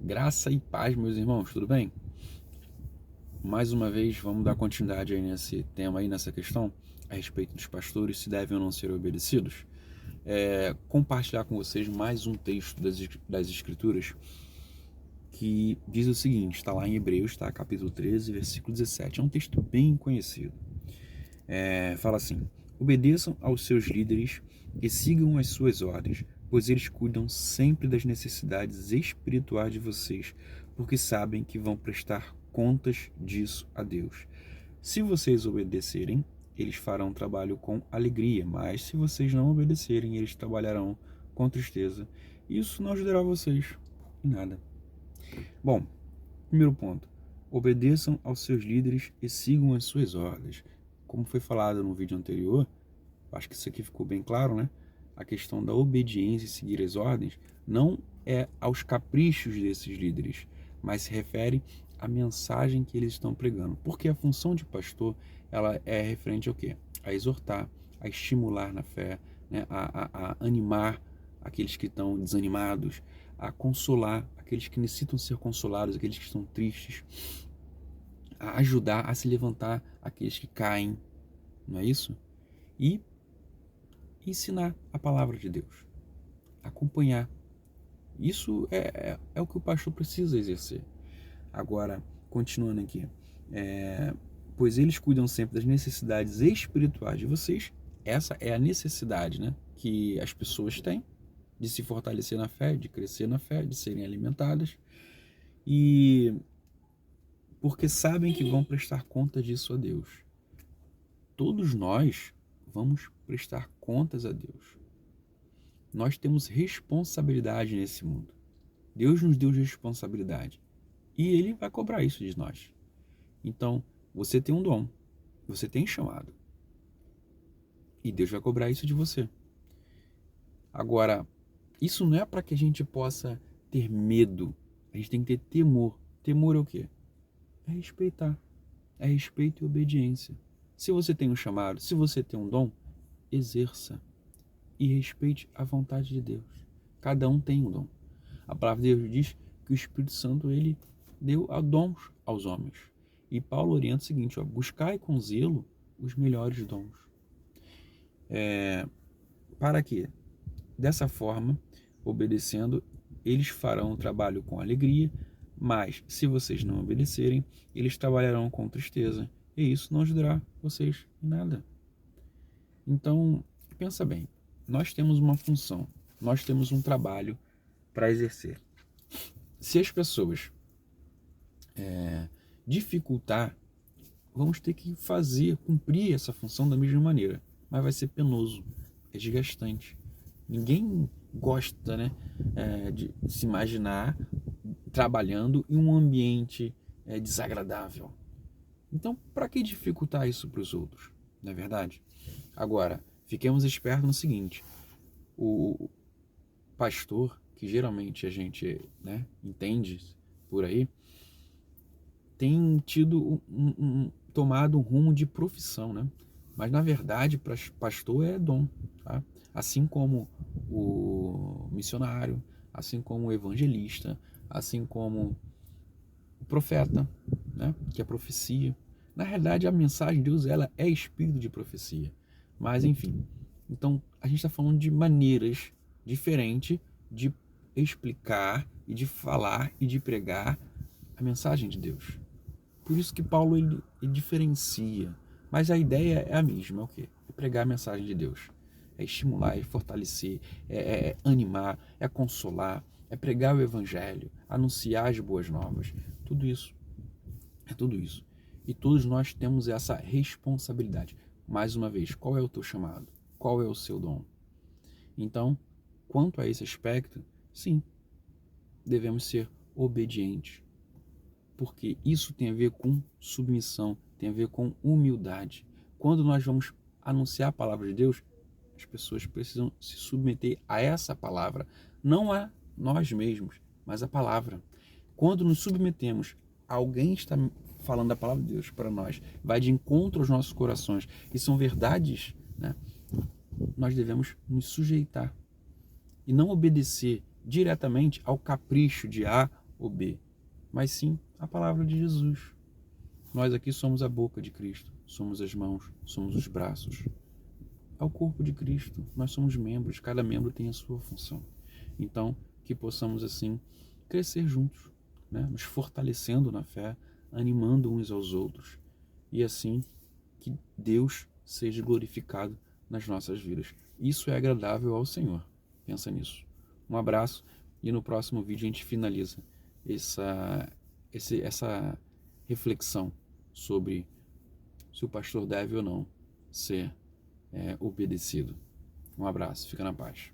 Graça e paz, meus irmãos, tudo bem? Mais uma vez, vamos dar continuidade aí nesse tema aí, nessa questão, a respeito dos pastores, se devem ou não ser obedecidos. Compartilhar com vocês mais um texto das Escrituras que diz o seguinte, está lá em Hebreus, tá? Capítulo 13, versículo 17. É um texto bem conhecido. Fala assim: obedeçam aos seus líderes e sigam as suas ordens, pois eles cuidam sempre das necessidades espirituais de vocês, porque sabem que vão prestar contas disso a Deus. Se vocês obedecerem, eles farão trabalho com alegria, mas se vocês não obedecerem, eles trabalharão com tristeza. Isso não ajudará vocês em nada. Bom, primeiro ponto: obedeçam aos seus líderes e sigam as suas ordens. Como foi falado no vídeo anterior, acho que isso aqui ficou bem claro, né? A questão da obediência e seguir as ordens não é aos caprichos desses líderes, mas se refere à mensagem que eles estão pregando. Porque a função de pastor, ela é referente ao quê? A exortar, a estimular na fé, né? a animar aqueles que estão desanimados, a consolar aqueles que necessitam ser consolados, aqueles que estão tristes, a ajudar a se levantar aqueles que caem, não é isso? E ensinar a palavra de Deus, acompanhar. Isso é o que o pastor precisa exercer. Agora, continuando aqui, pois eles cuidam sempre das necessidades espirituais de vocês. Essa é a necessidade, né, que as pessoas têm de se fortalecer na fé, de crescer na fé, de serem alimentadas, e porque sabem que vão prestar conta disso a Deus. Todos nós vamos prestar contas a Deus. Nós temos responsabilidade nesse mundo. Deus nos deu responsabilidade e Ele vai cobrar isso de nós. Então, você tem um dom, você tem chamado e Deus vai cobrar isso de você. Agora, isso não é para que a gente possa ter medo, a gente tem que ter temor. Temor é o quê? É respeitar, é respeito e obediência. Se você tem um chamado, se você tem um dom, exerça e respeite a vontade de Deus. Cada um tem um dom. A palavra de Deus diz que o Espírito Santo ele deu dons aos homens. E Paulo orienta o seguinte: buscai com zelo os melhores dons. Para quê? Dessa forma, obedecendo, eles farão o trabalho com alegria, mas se vocês não obedecerem, eles trabalharão com tristeza, e isso não ajudará vocês em nada. Então, pensa bem, nós temos uma função, nós temos um trabalho para exercer. Se as pessoas dificultar, vamos ter que cumprir essa função da mesma maneira, mas vai ser penoso, é desgastante. Ninguém gosta, né, de se imaginar trabalhando em um ambiente desagradável. Então, para que dificultar isso para os outros? Não é verdade? Agora, fiquemos espertos no seguinte: o pastor, que geralmente a gente, né, entende por aí, tem tido tomado um rumo de profissão, né? Mas na verdade, pastor é dom, tá? Assim como o missionário, assim como o evangelista, assim como o profeta, né? Que é profecia. Na realidade, a mensagem de Deus ela é espírito de profecia. Mas enfim, então a gente está falando de maneiras diferentes de explicar e de falar e de pregar a mensagem de Deus. Por isso que Paulo ele diferencia. Mas a ideia é a mesma, é o quê? É pregar a mensagem de Deus. É estimular, é fortalecer, é animar, é consolar, é pregar o evangelho, anunciar as boas novas. Tudo isso. É tudo isso. E todos nós temos essa responsabilidade. Mais uma vez, qual é o teu chamado? Qual é o seu dom? Então, quanto a esse aspecto, sim, devemos ser obedientes. Porque isso tem a ver com submissão, tem a ver com humildade. Quando nós vamos anunciar a palavra de Deus, as pessoas precisam se submeter a essa palavra, não a nós mesmos, mas a palavra. Quando nos submetemos, alguém está falando a palavra de Deus para nós, vai de encontro aos nossos corações, e são verdades, né? Nós devemos nos sujeitar e não obedecer diretamente ao capricho de A o B, mas sim a palavra de Jesus. Nós aqui somos a boca de Cristo, somos as mãos, somos os braços. É o corpo de Cristo, nós somos membros, cada membro tem a sua função. Então, que possamos assim crescer juntos, né? Nos fortalecendo na fé, animando uns aos outros, e assim que Deus seja glorificado nas nossas vidas. Isso é agradável ao Senhor. Pensa nisso. Um abraço e no próximo vídeo a gente finaliza essa reflexão sobre se o pastor deve ou não ser obedecido. Um abraço, fica na paz.